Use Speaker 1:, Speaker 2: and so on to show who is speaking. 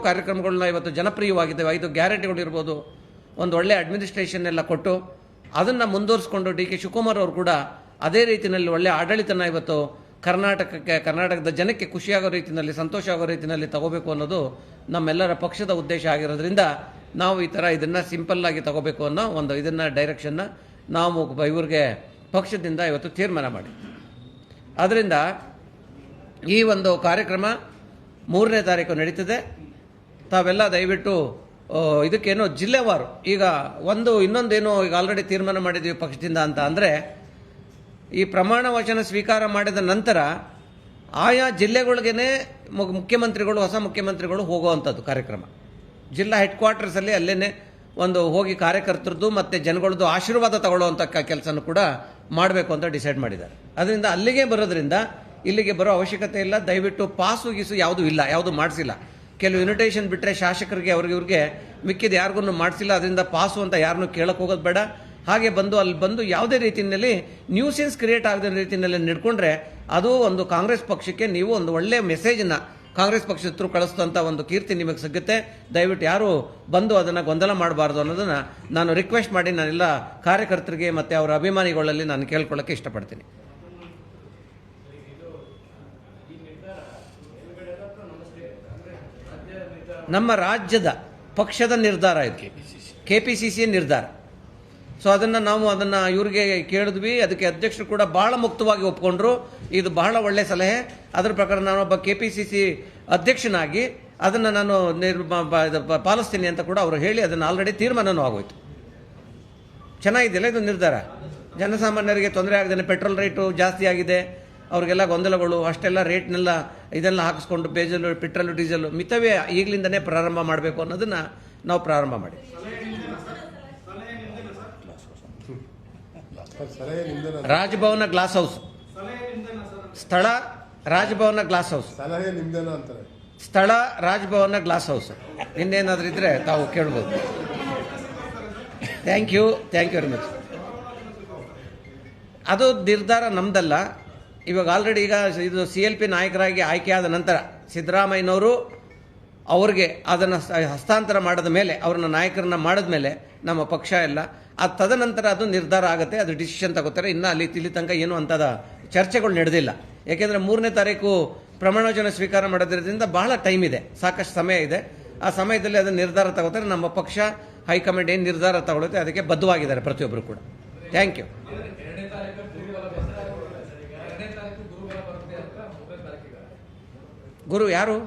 Speaker 1: ಕಾರ್ಯಕ್ರಮಗಳನ್ನ ಇವತ್ತು ಜನಪ್ರಿಯವಾಗಿದ್ದಾವೆ. 5 ಗ್ಯಾರಂಟಿಗಳು ಇರ್ಬೋದು, ಒಂದು ಒಳ್ಳೆ ಅಡ್ಮಿನಿಸ್ಟ್ರೇಷನ್ ಎಲ್ಲ ಕೊಟ್ಟು ಅದನ್ನು ಮುಂದುವರಿಸಿಕೊಂಡು ಡಿ ಕೆ ಶಿವಕುಮಾರ್ ಅವರು ಕೂಡ ಅದೇ ರೀತಿಯಲ್ಲಿ ಒಳ್ಳೆ ಆಡಳಿತನ ಇವತ್ತು ಕರ್ನಾಟಕದ ಜನಕ್ಕೆ ಖುಷಿಯಾಗೋ ರೀತಿಯಲ್ಲಿ, ಸಂತೋಷ ಆಗೋ ರೀತಿಯಲ್ಲಿ ತಗೋಬೇಕು ಅನ್ನೋದು ನಮ್ಮೆಲ್ಲರ ಪಕ್ಷದ ಉದ್ದೇಶ ಆಗಿರೋದ್ರಿಂದ ನಾವು ಈ ಥರ ಇದನ್ನು ಸಿಂಪಲ್ ಆಗಿ ತಗೋಬೇಕು ಅನ್ನೋ ಒಂದು ಇದನ್ನು ಡೈರೆಕ್ಷನ್ನ ನಾವು ಇವ್ರಿಗೆ ಪಕ್ಷದಿಂದ ಇವತ್ತು ತೀರ್ಮಾನ ಮಾಡಿ. ಆದ್ದರಿಂದ ಈ ಒಂದು ಕಾರ್ಯಕ್ರಮ 3ನೇ ತಾರೀಕು ನಡೀತದೆ. ತಾವೆಲ್ಲ ದಯವಿಟ್ಟು ಇದಕ್ಕೇನೋ ಜಿಲ್ಲೆವಾರು ಈಗ ಇನ್ನೊಂದೇನೋ ಈಗ ಆಲ್ರೆಡಿ ತೀರ್ಮಾನ ಮಾಡಿದ್ವಿ ಪಕ್ಷದಿಂದ ಅಂತ ಅಂದರೆ, ಈ ಪ್ರಮಾಣ ವಚನ ಸ್ವೀಕಾರ ಮಾಡಿದ ನಂತರ ಆಯಾ ಜಿಲ್ಲೆಗಳಿಗೇ ಮುಖ್ಯಮಂತ್ರಿಗಳು, ಹೊಸ ಮುಖ್ಯಮಂತ್ರಿಗಳು ಹೋಗುವಂಥದ್ದು ಕಾರ್ಯಕ್ರಮ. ಜಿಲ್ಲಾ ಹೆಡ್ ಕ್ವಾರ್ಟರ್ಸಲ್ಲಿ ಅಲ್ಲೇ ಒಂದು ಹೋಗಿ ಕಾರ್ಯಕರ್ತರದ್ದು ಮತ್ತು ಜನಗಳದ್ದು ಆಶೀರ್ವಾದ ತಗೊಳ್ಳುವಂಥ ಕೆಲಸನೂ ಕೂಡ ಮಾಡಬೇಕು ಅಂತ ಡಿಸೈಡ್ ಮಾಡಿದ್ದಾರೆ. ಅದರಿಂದ ಅಲ್ಲಿಗೆ ಬರೋದ್ರಿಂದ ಇಲ್ಲಿಗೆ ಬರೋ ಅವಶ್ಯಕತೆ ಇಲ್ಲ. ದಯವಿಟ್ಟು ಪಾಸು ಗೀಸು ಯಾವುದೂ ಇಲ್ಲ, ಯಾವುದೂ ಮಾಡಿಸಿಲ್ಲ. ಕೆಲವು ಇನ್ವಿಟೇಷನ್ ಬಿಟ್ಟರೆ ಶಾಸಕರಿಗೆ ಇವ್ರಿಗೆ ಮಿಕ್ಕಿದ ಯಾರಿಗೂ ಮಾಡಿಸಿಲ್ಲ. ಅದರಿಂದ ಪಾಸು ಅಂತ ಯಾರನ್ನೂ ಕೇಳಕ್ಕೆ ಹೋಗೋದು ಬೇಡ. ಹಾಗೆ ಅಲ್ಲಿ ಬಂದು ಯಾವುದೇ ರೀತಿಯಲ್ಲಿ ನ್ಯೂಸೆನ್ಸ್ ಕ್ರಿಯೇಟ್ ಆಗದ ರೀತಿಯಲ್ಲಿ ನಡ್ಕೊಂಡ್ರೆ ಅದು ಒಂದು ಕಾಂಗ್ರೆಸ್ ಪಕ್ಷಕ್ಕೆ ನೀವು ಒಂದು ಒಳ್ಳೆಯ ಮೆಸೇಜನ್ನು ಕಾಂಗ್ರೆಸ್ ಪಕ್ಷದ ಥ್ರೂ ಕಳಿಸ್ತಂಥ ಒಂದು ಕೀರ್ತಿ ನಿಮಗೆ ಸಿಗುತ್ತೆ. ದಯವಿಟ್ಟು ಯಾರು ಬಂದು ಅದನ್ನು ಗೊಂದಲ ಮಾಡಬಾರ್ದು ಅನ್ನೋದನ್ನು ನಾನು ರಿಕ್ವೆಸ್ಟ್ ಮಾಡಿ ನಾನೆಲ್ಲ ಕಾರ್ಯಕರ್ತರಿಗೆ ಮತ್ತು ಅವರ ಅಭಿಮಾನಿಗಳಲ್ಲಿ ನಾನು ಕೇಳ್ಕೊಳ್ಳೋಕ್ಕೆ ಇಷ್ಟಪಡ್ತೀನಿ. ನಮ್ಮ ರಾಜ್ಯದ ಪಕ್ಷದ ನಿರ್ಧಾರ ಇದು, KPCC ನಿರ್ಧಾರ. ಸೊ ನಾವು ಅದನ್ನು ಇವ್ರಿಗೆ ಕೇಳಿದ್ವಿ. ಅದಕ್ಕೆ ಅಧ್ಯಕ್ಷರು ಕೂಡ ಬಹಳ ಮುಕ್ತವಾಗಿ ಒಪ್ಕೊಂಡ್ರು. ಇದು ಬಹಳ ಒಳ್ಳೆಯ ಸಲಹೆ. ಅದರ ಪ್ರಕಾರ ನಾನೊಬ್ಬ KPCC ಅಧ್ಯಕ್ಷನಾಗಿ ಅದನ್ನು ನಾನು ಪಾಲಿಸ್ತೀನಿ ಅಂತ ಕೂಡ ಅವರು ಹೇಳಿ ಅದನ್ನು ಆಲ್ರೆಡಿ ತೀರ್ಮಾನವೂ ಆಗೋಯ್ತು. ಚೆನ್ನಾಗಿದೆಯಲ್ಲ ಇದು ನಿರ್ಧಾರ. ಜನಸಾಮಾನ್ಯರಿಗೆ ತೊಂದರೆ ಆಗದೇನೆ, ಪೆಟ್ರೋಲ್ ರೇಟು ಜಾಸ್ತಿ ಆಗಿದೆ, ಅವ್ರಿಗೆಲ್ಲ ಗೊಂದಲಗಳು, ಅಷ್ಟೆಲ್ಲ ರೇಟ್ನೆಲ್ಲ ಇದೆಲ್ಲ ಹಾಕಿಸ್ಕೊಂಡು ಪೆಟ್ರೋಲು ಡೀಸೆಲು ಮಿತವೇ ಈಗಲಿಂದನೇ ಪ್ರಾರಂಭ ಮಾಡಬೇಕು ಅನ್ನೋದನ್ನು ನಾವು ಪ್ರಾರಂಭ ಮಾಡಿ. ರಾಜಭವನ ಗ್ಲಾಸ್ ಹೌಸ್ ಸ್ಥಳ, ರಾಜಭವನ ಗ್ಲಾಸ್ ಹೌಸ್ ಸ್ಥಳ, ರಾಜಭವನ ಗ್ಲಾಸ್ ಹೌಸ್. ಇನ್ನೇನಾದ್ರೂ ಇದ್ರೆ ತಾವು ಕೇಳ್ಬೋದು. Thank you very much. ಅದು ನಿರ್ಧಾರ ನಮ್ದಲ್ಲ. ಇವಾಗ ಆಲ್ರೆಡಿ ಈಗ ಇದು CLP ನಾಯಕರಾಗಿ ಆಯ್ಕೆಯಾದ ನಂತರ ಸಿದ್ದರಾಮಯ್ಯನವರು ಅವ್ರಿಗೆ ಅದನ್ನು ಹಸ್ತಾಂತರ ಮಾಡಿದ ಮೇಲೆ, ಅವ್ರನ್ನ ನಾಯಕರನ್ನ ಮಾಡಿದ ಮೇಲೆ ನಮ್ಮ ಪಕ್ಷ ಎಲ್ಲ ಅದು ತದನಂತರ ಅದು ನಿರ್ಧಾರ ಆಗುತ್ತೆ, ಅದು ಡಿಸಿಷನ್ ತಗೋತಾರೆ. ಇನ್ನು ಇಲ್ಲಿ ತನಕ ಏನು ಅಂಥದ ಚರ್ಚೆಗಳು ನಡೆದಿಲ್ಲ. ಯಾಕೆಂದರೆ 3ನೇ ತಾರೀಕು ಪ್ರಮಾಣವಚನ ಸ್ವೀಕಾರ ಮಾಡೋದ್ರಿಂದ ಬಹಳ ಟೈಮ್ ಇದೆ, ಸಾಕಷ್ಟು ಸಮಯ ಇದೆ. ಆ ಸಮಯದಲ್ಲಿ ಅದನ್ನು ನಿರ್ಧಾರ ತಗೋತಾರೆ. ನಮ್ಮ ಪಕ್ಷ ಹೈಕಮಾಂಡ್ ಏನು ನಿರ್ಧಾರ ತಗೊಳುತ್ತೆ ಅದಕ್ಕೆ ಬದ್ಧವಾಗಿದ್ದಾರೆ ಪ್ರತಿಯೊಬ್ಬರು ಕೂಡ. Thank you. ಗುರು ಯಾರು?